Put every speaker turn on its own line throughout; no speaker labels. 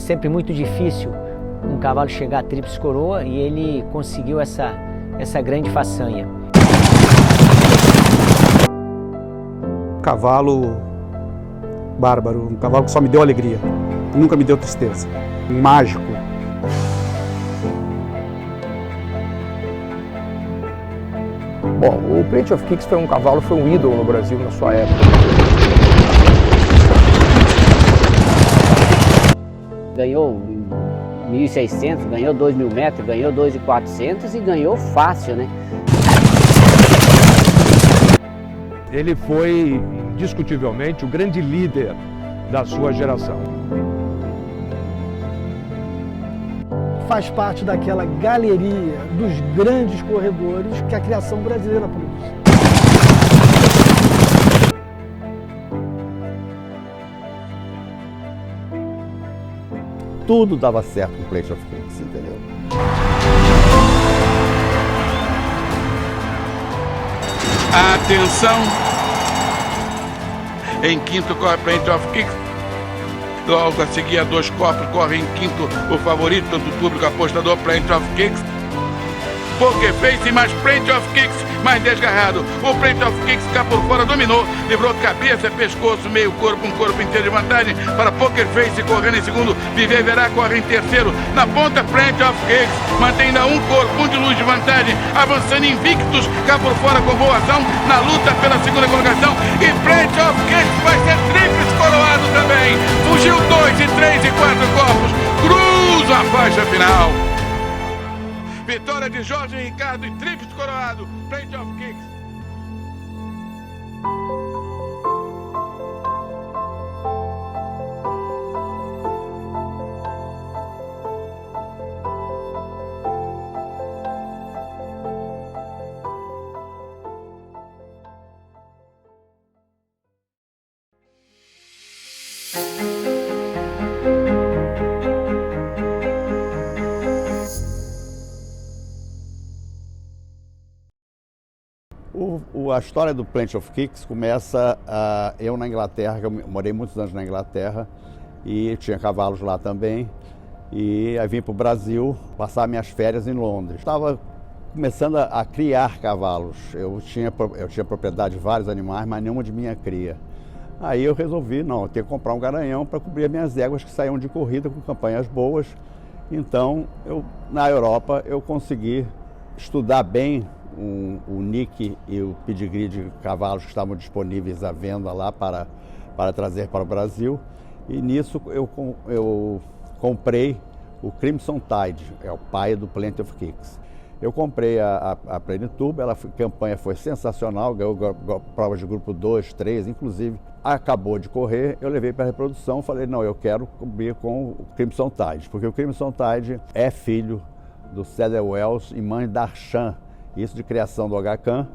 sempre muito difícil um cavalo chegar a tríplice coroa e ele conseguiu essa grande façanha.
Cavalo bárbaro, um cavalo que só me deu alegria, nunca me deu tristeza, mágico.
Bom, o Plenty of Kicks foi um ídolo no Brasil na sua época.
Ganhou 1.600, ganhou 2.000 metros, ganhou 2.400 e ganhou fácil, né?
Ele foi, indiscutivelmente, o grande líder da sua geração.
Faz parte daquela galeria dos grandes corredores que a criação brasileira produz.
Tudo dava certo com o Plenty of Kicks, entendeu?
Atenção! Em quinto corre Plenty of Kicks. Logo a seguir, a 2 corpos, corre em quinto o favorito do público apostador, Plenty of Kicks. Poker Face mais Plenty of Kicks, mais desgarrado. O Plenty of Kicks cá por fora, dominou, livrou cabeça, pescoço, meio corpo, um corpo inteiro de vantagem para Poker Face correndo em segundo. Viver Verá corre em terceiro. Na ponta, Plenty of Kicks mantém ainda um corpo, um de luz de vantagem, avançando invictos, cá por fora com boa ação, na luta pela segunda colocação. E Plenty of Kicks vai ser tríplice coroado também. Fugiu 2 e 3 e 4 corpos, cruza a faixa final. Vitória de Jorge Ricardo e tríplice coroado, Plenty of Kicks.
A história do Plenty of Kicks começa eu na Inglaterra, eu morei muitos anos na Inglaterra e tinha cavalos lá também. E aí vim para o Brasil passar minhas férias em Londres. Estava começando a criar cavalos. Eu tinha propriedade de vários animais, mas nenhuma de minha cria. Aí eu resolvi, não, eu tenho que comprar um garanhão para cobrir as minhas éguas que saíam de corrida com campanhas boas. Então, na Europa, eu consegui estudar bem o nick e o pedigree de cavalos que estavam disponíveis à venda lá para trazer para o Brasil. E nisso eu comprei o Crimson Tide, é o pai do Plenty of Kicks. Eu comprei a Plenitude, a campanha foi sensacional, ganhou provas de grupo 2, 3, inclusive acabou de correr, eu levei para a reprodução, falei, não, eu quero cobrir com o Crimson Tide, porque o Crimson Tide é filho do Cedar Wells e mãe da Arshan, isso de criação do Aga Khan,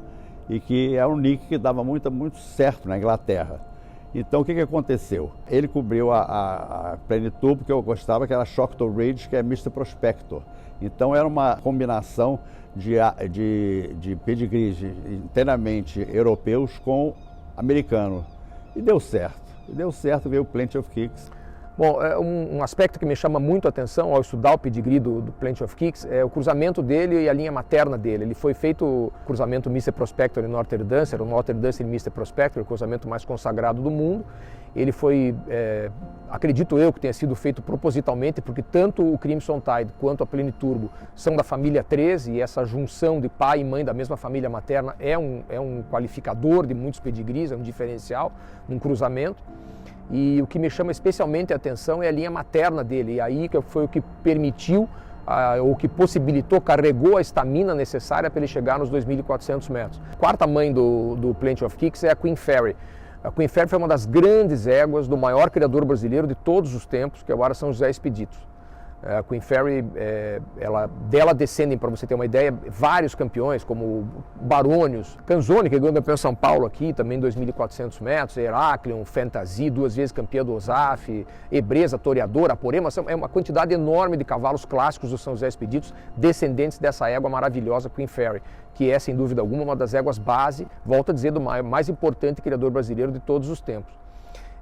e que é um nick que dava muito certo na Inglaterra. Então o que aconteceu? Ele cobriu a Plenitude porque eu gostava, que era Shockton Ridge, que é Mr. Prospector. Então era uma combinação de pedigrees inteiramente europeus com americano. E deu certo, veio o Plenty of Kicks.
Bom, um aspecto que me chama muito a atenção ao estudar o pedigree do Plenty of Kicks é o cruzamento dele e a linha materna dele. Ele foi feito o cruzamento Mr. Prospector e Northern Dancer, o Northern Dancer e Mr. Prospector, o cruzamento mais consagrado do mundo. Ele foi, acredito eu, que tenha sido feito propositalmente, porque tanto o Crimson Tide quanto a Pleniturbo são da família 13 e essa junção de pai e mãe da mesma família materna é um qualificador de muitos pedigrees, é um diferencial num cruzamento. E o que me chama especialmente a atenção é a linha materna dele, e aí foi o que permitiu, ou que possibilitou, carregou a estamina necessária para ele chegar nos 2.400 metros. A quarta mãe do Plenty of Kicks é a Queen Fairy. A Queen Fairy foi uma das grandes éguas do maior criador brasileiro de todos os tempos, que agora São José Expedito. A Queen Fairy, dela descendem, para você ter uma ideia, vários campeões, como Barônios, Canzoni, que ganhou campeão em São Paulo aqui, também 2.400 metros, Heraklion, Fantasy, 2 vezes campeã do OSAF, Ebreza, Toreadora, Aporema, é uma quantidade enorme de cavalos clássicos do São José Expeditos, descendentes dessa égua maravilhosa Queen Fairy, que é, sem dúvida alguma, uma das éguas base, volto a dizer, do mais importante criador brasileiro de todos os tempos.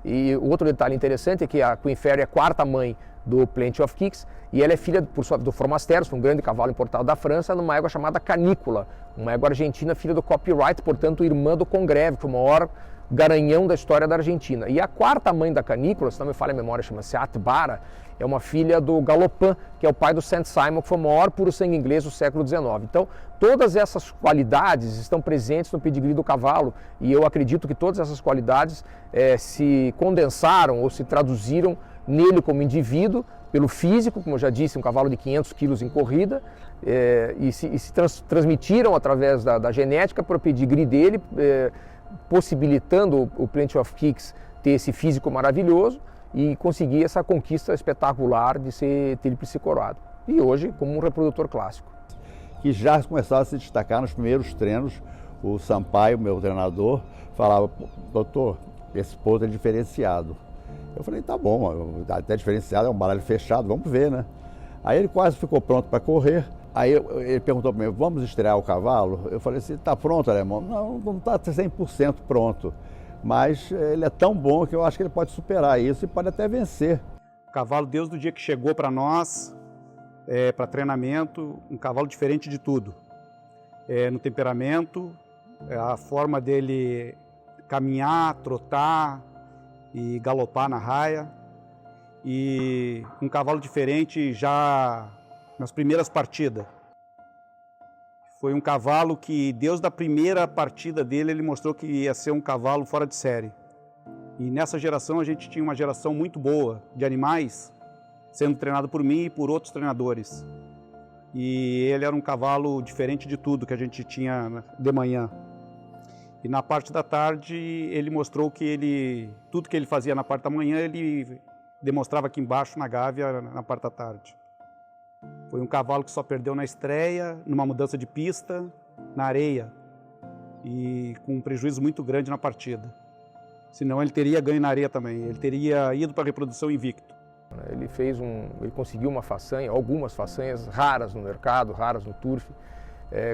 E o outro detalhe interessante é que a Queen Fairy é a quarta mãe do Plenty of Kicks e ela é filha do Formasteros, um grande cavalo importado da França, numa égua chamada Canícula, uma égua argentina filha do Copyright, portanto irmã do Congreve, que foi o maior garanhão da história da Argentina. E a quarta mãe da Canícula, se não me falha a memória, chama-se Atbara, é uma filha do Galopin, que é o pai do Saint Simon, que foi o maior puro sangue inglês do século XIX. Então, todas essas qualidades estão presentes no pedigree do cavalo e eu acredito que todas essas qualidades se condensaram ou se traduziram nele como indivíduo, pelo físico, como eu já disse, um cavalo de 500 quilos em corrida, e se transmitiram através da genética para o pedigree dele, possibilitando o Plenty of Kicks ter esse físico maravilhoso e conseguir essa conquista espetacular de ser tríplice coroado. E hoje, como um reprodutor clássico.
Que já começaram a se destacar nos primeiros treinos. O Sampaio, meu treinador, falava: doutor, esse ponto é diferenciado. Eu falei: tá bom, até diferenciado, é um baralho fechado, vamos ver, né? Aí ele quase ficou pronto para correr. Aí ele perguntou para mim: vamos estrear o cavalo? Eu falei assim: tá pronto, alemão? Não está 100% pronto, mas ele é tão bom que eu acho que ele pode superar isso e pode até vencer.
O cavalo, desde o dia que chegou para nós, para treinamento, um cavalo diferente de tudo. No temperamento, a forma dele caminhar, trotar e galopar na raia. E um cavalo diferente já nas primeiras partidas. Foi um cavalo que, desde a primeira partida dele, ele mostrou que ia ser um cavalo fora de série. E nessa geração a gente tinha uma geração muito boa de animais, sendo treinado por mim e por outros treinadores. E ele era um cavalo diferente de tudo que a gente tinha de manhã. E na parte da tarde ele mostrou que tudo que ele fazia na parte da manhã, ele demonstrava aqui embaixo na Gávea na parte da tarde. Foi um cavalo que só perdeu na estreia, numa mudança de pista, na areia, e com um prejuízo muito grande na partida. Senão ele teria ganho na areia também, ele teria ido para a reprodução invicto.
Ele conseguiu uma façanha, algumas façanhas raras no mercado, raras no turf,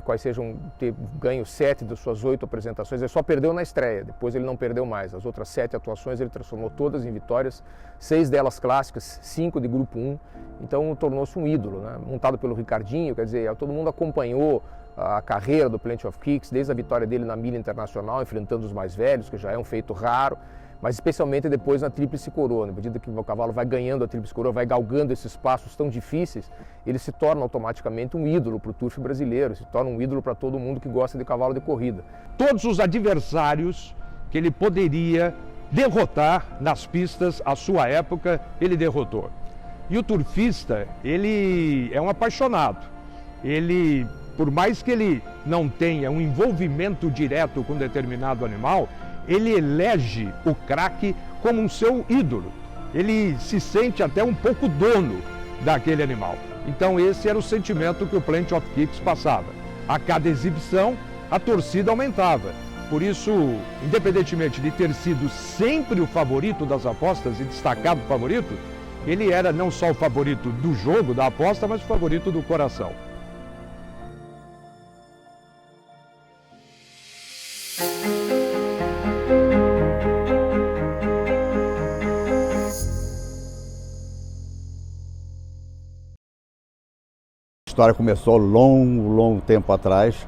quais sejam ter ganho 7 das suas 8 apresentações. Ele só perdeu na estreia, depois ele não perdeu mais. As outras 7 atuações ele transformou todas em vitórias, 6 delas clássicas, 5 de grupo 1. Então tornou-se um ídolo, né? Montado pelo Ricardinho, quer dizer, todo mundo acompanhou a carreira do Plenty of Kicks, desde a vitória dele na milha internacional, enfrentando os mais velhos, que já é um feito raro, mas especialmente depois na tríplice coroa. Na medida que o cavalo vai ganhando a tríplice coroa, vai galgando esses passos tão difíceis, ele se torna automaticamente um ídolo para o turf brasileiro, se torna um ídolo para todo mundo que gosta de cavalo de corrida.
Todos os adversários que ele poderia derrotar nas pistas, à sua época, ele derrotou. E o turfista, ele é um apaixonado. Ele, por mais que ele não tenha um envolvimento direto com determinado animal, ele elege o craque como um seu ídolo. Ele se sente até um pouco dono daquele animal. Então esse era o sentimento que o Plenty of Kicks passava. A cada exibição, a torcida aumentava. Por isso, independentemente de ter sido sempre o favorito das apostas e destacado favorito, ele era não só o favorito do jogo, da aposta, mas o favorito do coração.
A história começou longo tempo atrás,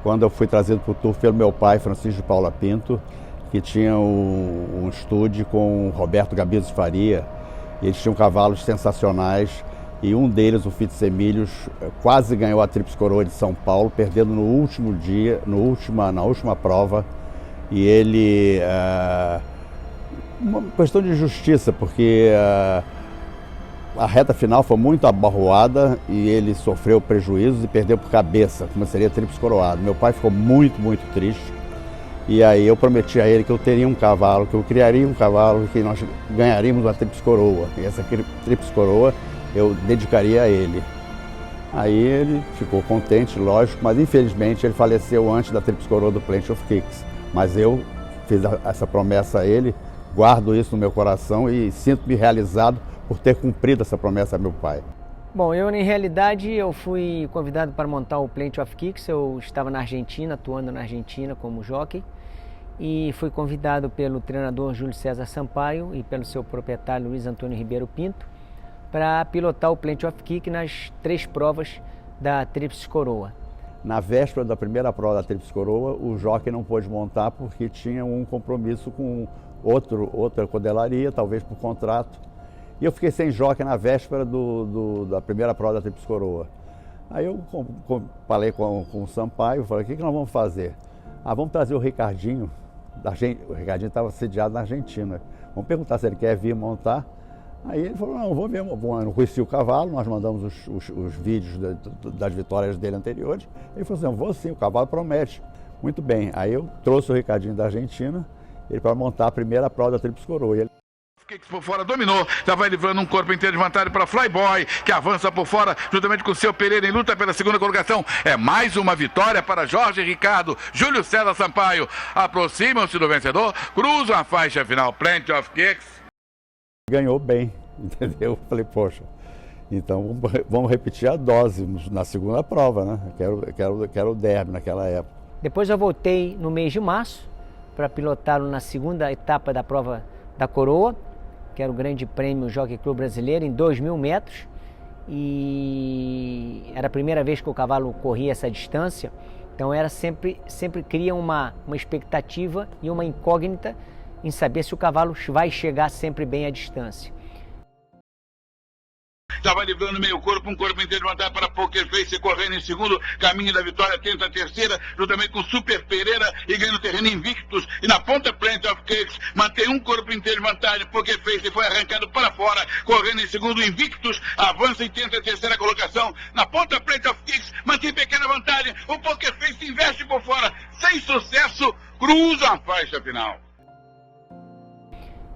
quando eu fui trazido para o turf pelo meu pai, Francisco de Paula Pinto, que tinha um estúdio com o Roberto Gabizo Faria. Eles tinham cavalos sensacionais e um deles, o Fitzemílios, quase ganhou a Tríplice Coroa de São Paulo, perdendo no último dia, na última prova. E ele, uma questão de justiça, porque a reta final foi muito abarroada e ele sofreu prejuízos e perdeu por cabeça, como seria Tríplice Coroado. Meu pai ficou muito triste. E aí eu prometi a ele que eu teria um cavalo, que eu criaria um cavalo, que nós ganharíamos uma Tríplice Coroa. E essa Tríplice Coroa eu dedicaria a ele. Aí ele ficou contente, lógico, mas infelizmente ele faleceu antes da Tríplice Coroa do Plenty of Kicks. Mas eu fiz essa promessa a ele, guardo isso no meu coração e sinto-me realizado por ter cumprido essa promessa a meu pai.
Bom, em realidade, eu fui convidado para montar o Plenty of Kicks. Eu estava na Argentina, atuando na Argentina como jockey. e fui convidado pelo treinador Júlio César Sampaio e pelo seu proprietário Luiz Antônio Ribeiro Pinto para pilotar o Plenty of Kick nas 3 provas da Tríplice Coroa.
Na véspera da primeira prova da Tríplice Coroa, o jockey não pôde montar porque tinha um compromisso com outra codelaria, talvez por contrato. E eu fiquei sem jockey na véspera da primeira prova da Tríplice Coroa. Aí eu falei com o Sampaio, falei, o que nós vamos fazer? Vamos trazer o Ricardinho, o Ricardinho estava sediado na Argentina. Vamos perguntar se ele quer vir montar. Aí ele falou, não, vou ver, eu não conheci o cavalo, nós mandamos os vídeos das vitórias dele anteriores. Ele falou assim, vou sim, o cavalo promete. Muito bem, aí eu trouxe o Ricardinho da Argentina, ele para montar a primeira prova da Tríplice Coroa.
Kicks por fora, dominou, já vai livrando um corpo inteiro de vantagem para Flyboy, que avança por fora, juntamente com o seu Pereira em luta pela segunda colocação. É mais uma vitória para Jorge Ricardo, Júlio César Sampaio. Aproximam-se do vencedor, cruzam a faixa final, Plenty of Kicks.
Ganhou bem, entendeu? Falei, poxa, então vamos repetir a dose na segunda prova, né? Quero o derby naquela época.
Depois eu voltei no mês de março para pilotá-lo na segunda etapa da prova da Coroa, que era o Grande Prêmio Jockey Club Brasileiro, em 2.000 metros. E era a primeira vez que o cavalo corria essa distância, então sempre cria uma expectativa e uma incógnita em saber se o cavalo vai chegar sempre bem à distância.
Já vai livrando meio corpo, um corpo inteiro de vantagem para Poker Face, correndo em segundo, caminho da vitória, tenta a terceira, juntamente com Super Pereira e ganha no terreno invictus. E na ponta Plenty of Kicks, mantém um corpo inteiro de vantagem, Poker Face foi arrancado para fora, correndo em segundo invictus, avança e tenta a terceira colocação. Na ponta Plenty of Kicks, mantém pequena vantagem, o Poker Face investe por fora, sem sucesso, cruza a faixa final.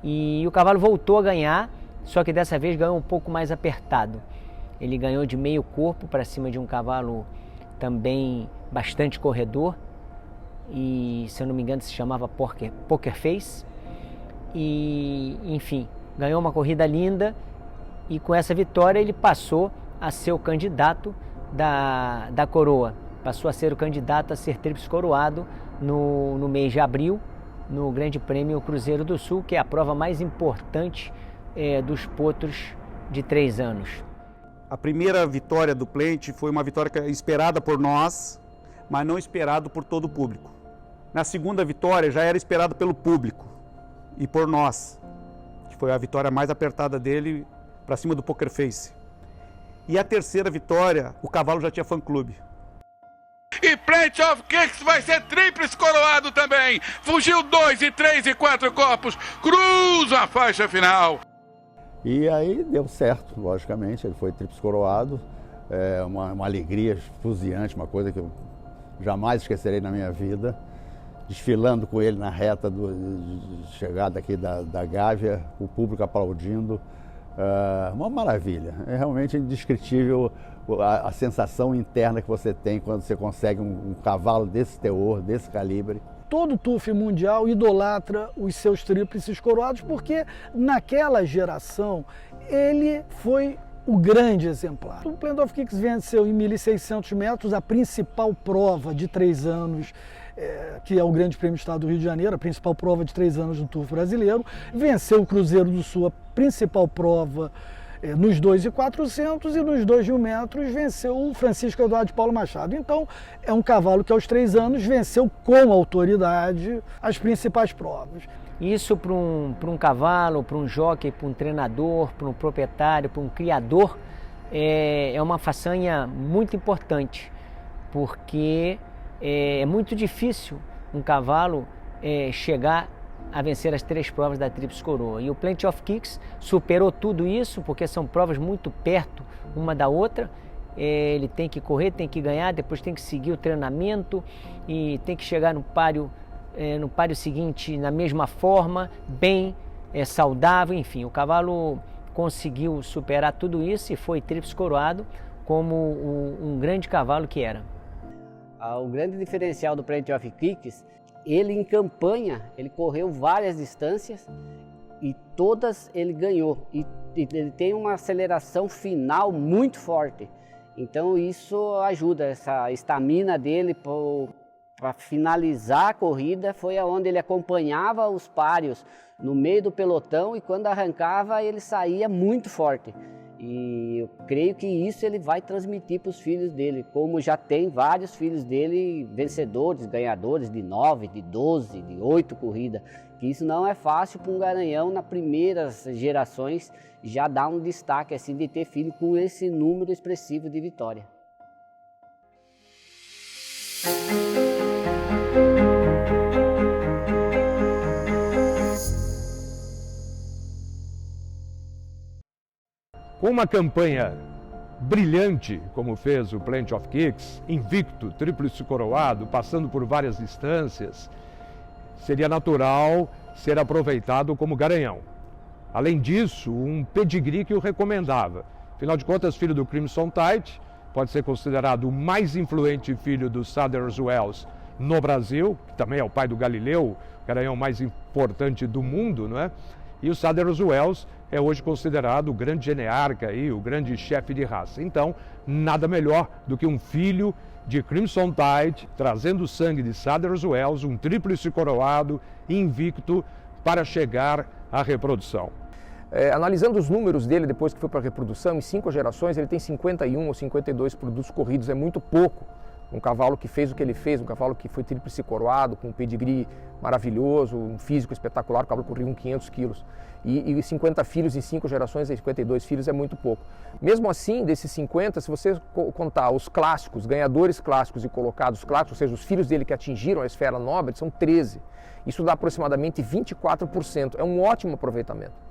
E o cavalo voltou a ganhar, só que dessa vez ganhou um pouco mais apertado. Ele ganhou de meio corpo para cima de um cavalo também bastante corredor, e se eu não me engano se chamava Poker Face. E enfim, ganhou uma corrida linda, e com essa vitória ele passou a ser o candidato da coroa. Passou a ser o candidato a ser tríplice coroado no mês de abril, no Grande Prêmio Cruzeiro do Sul, que é a prova mais importante dos potros de 3 anos.
A primeira vitória do Plenty foi uma vitória esperada por nós, mas não esperada por todo o público. Na segunda vitória já era esperado pelo público e por nós, que foi a vitória mais apertada dele para cima do Poker Face. E a terceira vitória, o cavalo já tinha fã-clube.
E Plenty of Kicks vai ser tríplice coroado também. Fugiu 2, 3 e 4 corpos, cruza a faixa final.
E aí deu certo, logicamente, ele foi tríplice coroado, uma alegria esfuziante, uma coisa que eu jamais esquecerei na minha vida. Desfilando com ele na reta de chegada aqui da Gávea, o público aplaudindo, uma maravilha. É realmente indescritível a sensação interna que você tem quando você consegue um cavalo desse teor, desse calibre.
Todo turf mundial idolatra os seus tríplices coroados porque naquela geração ele foi o grande exemplar. O Plenty of Kicks venceu em 1.600 metros a principal prova de 3 anos, que é o Grande Prêmio do Estado do Rio de Janeiro, a principal prova de 3 anos do turf brasileiro. Venceu o Cruzeiro do Sul, a principal prova nos 2.400, e nos 2.000 metros venceu o Francisco Eduardo de Paulo Machado. Então é um cavalo que aos 3 anos venceu com autoridade as principais provas.
Isso para um cavalo, para um jockey, para um treinador, para um proprietário, para um criador, é uma façanha muito importante, porque é muito difícil um cavalo chegar a vencer as 3 provas da Tríplice Coroa. E o Plenty of Kicks superou tudo isso, porque são provas muito perto uma da outra. Ele tem que correr, tem que ganhar, depois tem que seguir o treinamento e tem que chegar no páreo seguinte na mesma forma, bem, saudável, enfim. O cavalo conseguiu superar tudo isso e foi tríplice coroado como um grande cavalo que era.
O grande diferencial do Plenty of Kicks, ele em campanha, ele correu várias distâncias e todas ele ganhou. E ele tem uma aceleração final muito forte. Então isso ajuda, essa estamina dele para finalizar a corrida, foi aonde ele acompanhava os páreos no meio do pelotão, e quando arrancava ele saía muito forte. E eu creio que isso ele vai transmitir para os filhos dele, como já tem vários filhos dele vencedores, ganhadores de 9, de 12, de 8 corridas. Que isso não é fácil para um garanhão nas primeiras gerações já dar um destaque assim de ter filho com esse número expressivo de vitória.
Com uma campanha brilhante, como fez o Plenty of Kicks, invicto, tríplice coroado, passando por várias distâncias, seria natural ser aproveitado como garanhão. Além disso, um pedigree que o recomendava. Afinal de contas, filho do Crimson Tide, pode ser considerado o mais influente filho do Sadler's Wells no Brasil, que também é o pai do Galileu, o garanhão mais importante do mundo, não é? E o Sadler's Wells é hoje considerado o grande genearca aí, o grande chefe de raça. Então, nada melhor do que um filho de Crimson Tide, trazendo o sangue de Sadler's Wells, um tríplice coroado, invicto, para chegar à reprodução.
Analisando os números dele depois que foi para a reprodução, em 5 gerações ele tem 51 ou 52 produtos corridos, é muito pouco. Um cavalo que fez o que ele fez, um cavalo que foi tríplice coroado, com um pedigree maravilhoso, um físico espetacular, o cavalo corria 500 quilos. E 50 filhos em 5 gerações, 52 filhos é muito pouco. Mesmo assim, desses 50, se você contar os clássicos, ganhadores clássicos e colocados clássicos, ou seja, os filhos dele que atingiram a esfera nobre, são 13. Isso dá aproximadamente 24%. É um ótimo aproveitamento.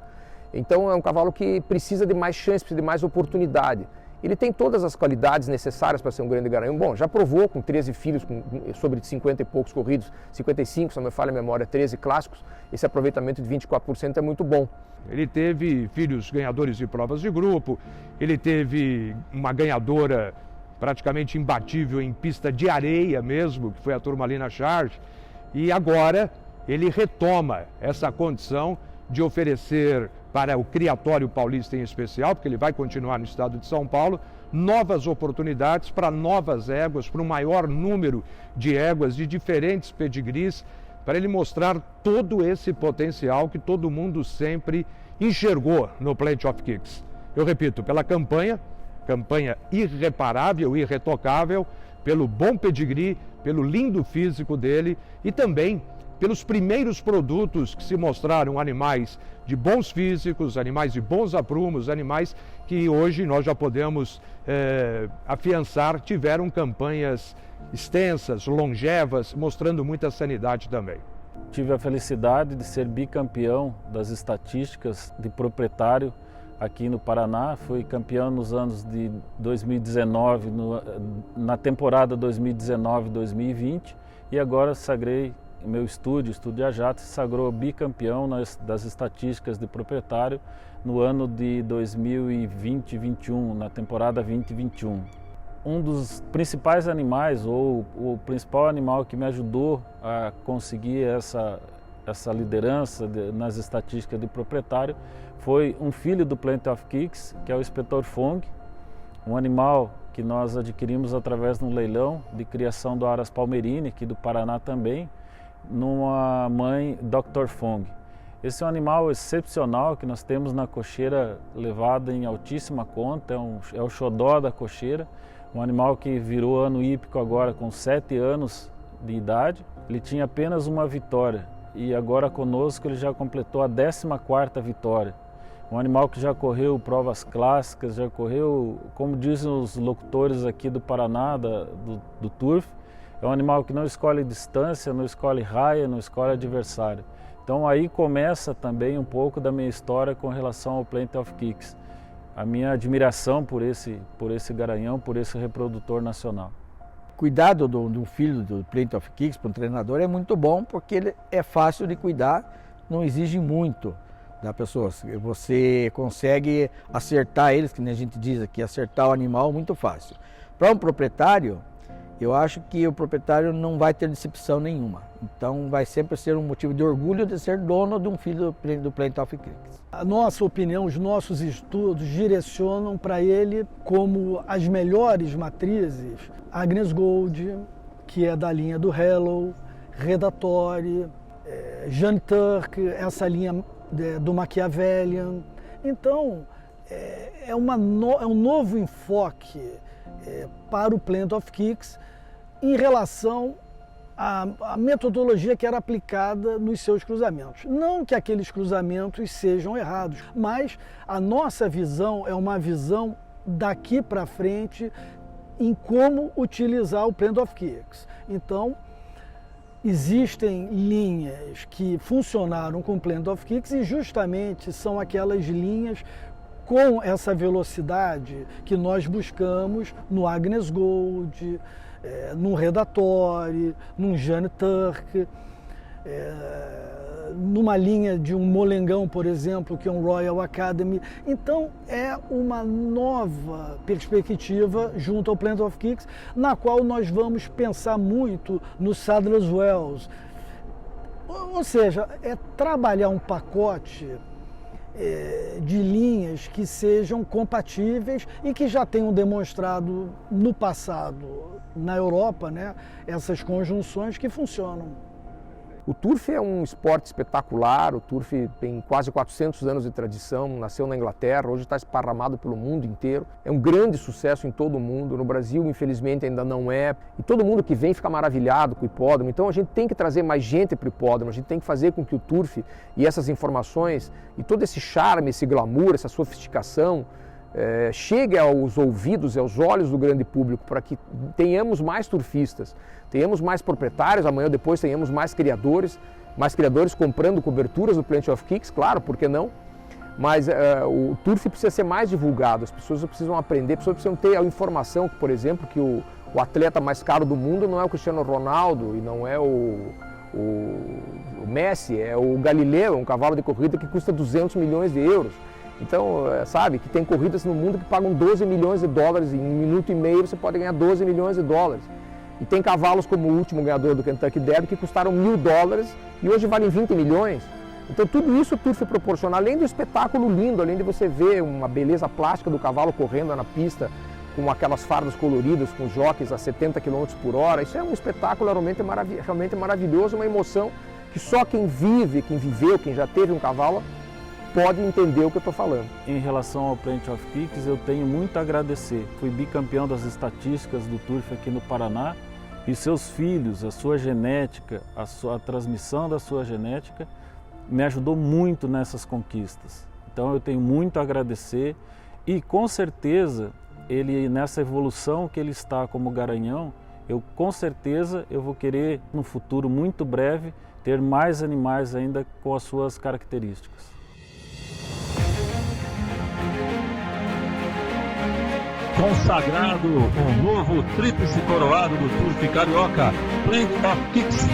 Então é um cavalo que precisa de mais chance, precisa de mais oportunidade. Ele tem todas as qualidades necessárias para ser um grande garanhão. Bom, já provou com 13 filhos, sobre 50 e poucos corridos, 55, se não me falha a memória, 13 clássicos, esse aproveitamento de 24% é muito bom.
Ele teve filhos ganhadores de provas de grupo, ele teve uma ganhadora praticamente imbatível em pista de areia mesmo, que foi a Turmalina Charge, e agora ele retoma essa condição de oferecer para o criatório paulista em especial, porque ele vai continuar no estado de São Paulo, novas oportunidades para novas éguas, para um maior número de éguas de diferentes pedigrees, para ele mostrar todo esse potencial que todo mundo sempre enxergou no Plenty of Kicks. Eu repito, pela campanha irreparável, irretocável, pelo bom pedigree, pelo lindo físico dele e também pelos primeiros produtos que se mostraram animais de bons físicos, animais de bons aprumos, animais que hoje nós já podemos afiançar, tiveram campanhas extensas, longevas, mostrando muita sanidade também.
Tive a felicidade de ser bicampeão das estatísticas de proprietário aqui no Paraná. Fui campeão nos anos de 2019, na temporada 2019-2020, e agora sagrei meu estúdio Ajax, se sagrou bicampeão das estatísticas de proprietário no ano de 2020-21, na temporada 2021. Um dos principais animais, ou o principal animal que me ajudou a conseguir essa liderança nas estatísticas de proprietário, foi um filho do Plenty of Kicks, que é o Inspetor Fong, um animal que nós adquirimos através de um leilão de criação do Aras Palmerini, aqui do Paraná também, numa mãe Dr. Fong. Esse é um animal excepcional que nós temos na cocheira, levado em altíssima conta, é o xodó da cocheira, um animal que virou ano hípico agora com 7 anos de idade. Ele tinha apenas uma vitória e agora conosco ele já completou a 14ª vitória. Um animal que já correu provas clássicas, já correu, como dizem os locutores aqui do Paraná, do Turf, é um animal que não escolhe distância, não escolhe raia, não escolhe adversário. Então aí começa também um pouco da minha história com relação ao Plenty of Kicks. A minha admiração por esse garanhão, por esse reprodutor nacional.
Cuidado do filho do Plenty of Kicks para um treinador é muito bom, porque ele é fácil de cuidar, não exige muito da pessoa. Você consegue acertar eles, que nem a gente diz aqui, acertar o animal muito fácil. Para um proprietário, eu acho que o proprietário não vai ter decepção nenhuma. Então vai sempre ser um motivo de orgulho de ser dono de um filho do Plenty of Kicks.
A nossa opinião, os nossos estudos direcionam para ele como as melhores matrizes, Agnes Gold, que é da linha do Hello, Redatori, Jeanne Turk, essa linha do Machiavellian. Então, é um novo enfoque para o Plenty of Kicks em relação à metodologia que era aplicada nos seus cruzamentos. Não que aqueles cruzamentos sejam errados, mas a nossa visão é uma visão daqui para frente em como utilizar o Plenty of Kicks. Então, existem linhas que funcionaram com o Plenty of Kicks e justamente são aquelas linhas com essa velocidade que nós buscamos no Agnes Gold, num Redatori, num Jeanne Turk, numa linha de um molengão, por exemplo, que é um Royal Academy. Então é uma nova perspectiva junto ao Plenty of Kicks, na qual nós vamos pensar muito no Sadler's Wells. Ou seja, é trabalhar um pacote de linhas que sejam compatíveis e que já tenham demonstrado no passado, na Europa, né, essas conjunções que funcionam.
O turf é um esporte espetacular, o turf tem quase 400 anos de tradição, nasceu na Inglaterra, hoje está esparramado pelo mundo inteiro. É um grande sucesso em todo o mundo, no Brasil infelizmente ainda não é. E todo mundo que vem fica maravilhado com o hipódromo, então a gente tem que trazer mais gente para o hipódromo, a gente tem que fazer com que o turf e essas informações e todo esse charme, esse glamour, essa sofisticação chegue aos ouvidos e aos olhos do grande público para que tenhamos mais turfistas, tenhamos mais proprietários, amanhã ou depois tenhamos mais criadores comprando coberturas do Plenty of Kicks, claro, por que não? Mas o turf precisa ser mais divulgado, as pessoas precisam aprender, as pessoas precisam ter a informação, por exemplo, que o atleta mais caro do mundo não é o Cristiano Ronaldo e não é o Messi, é o Galileu, é um cavalo de corrida que custa 200 milhões de euros. Então, sabe, que tem corridas no mundo que pagam 12 milhões de dólares, em 1 minuto e meio você pode ganhar 12 milhões de dólares. E tem cavalos como o último ganhador do Kentucky Derby que custaram $1.000 e hoje valem 20 milhões. Então tudo isso o turf proporciona, além do espetáculo lindo, além de você ver uma beleza plástica do cavalo correndo na pista com aquelas fardas coloridas, com jockeys a 70 km por hora. Isso é um espetáculo realmente maravilhoso, uma emoção que só quem vive, quem viveu, quem já teve um cavalo pode entender o que eu estou falando.
Em relação ao Plenty of Kicks, eu tenho muito a agradecer. Fui bicampeão das estatísticas do turf aqui no Paraná e seus filhos, a sua genética, a transmissão da sua genética me ajudou muito nessas conquistas. Então eu tenho muito a agradecer e com certeza ele nessa evolução que ele está como garanhão, com certeza eu vou querer no futuro muito breve ter mais animais ainda com as suas características.
Consagrado um novo tríplice coroado do turf carioca, Plenty of Kicks.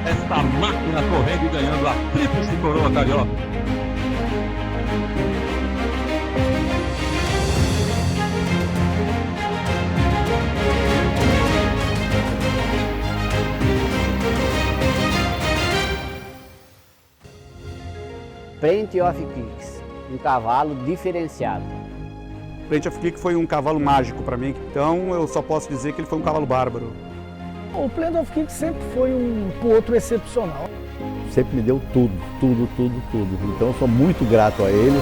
Esta máquina correndo e ganhando a tríplice coroa carioca.
Plenty of Kicks, um cavalo diferenciado.
Plenty of Kicks foi um cavalo mágico para mim, então eu só posso dizer que ele foi um cavalo bárbaro.
O Plenty of Kicks sempre foi um potro excepcional.
Sempre me deu tudo. Então eu sou muito grato a ele.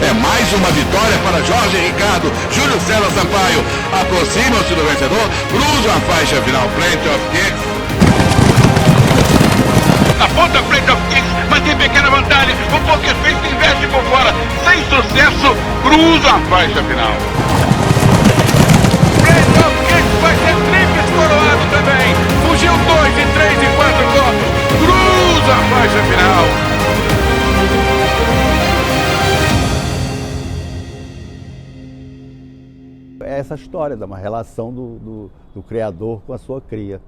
É mais uma vitória para Jorge Ricardo, Júlio César Sampaio. Aproximam-se do vencedor, cruzam a faixa final, Plenty of Kicks. A ponta Plenty of Kicks mantém pequena vantagem, o Poker Face investe por fora, sem sucesso, cruza a faixa final. Plenty of Kicks vai ser tríplice coroado também, fugiu 2 e 3 e 4 corpos, cruza a faixa final.
É essa história da uma relação do criador com a sua cria.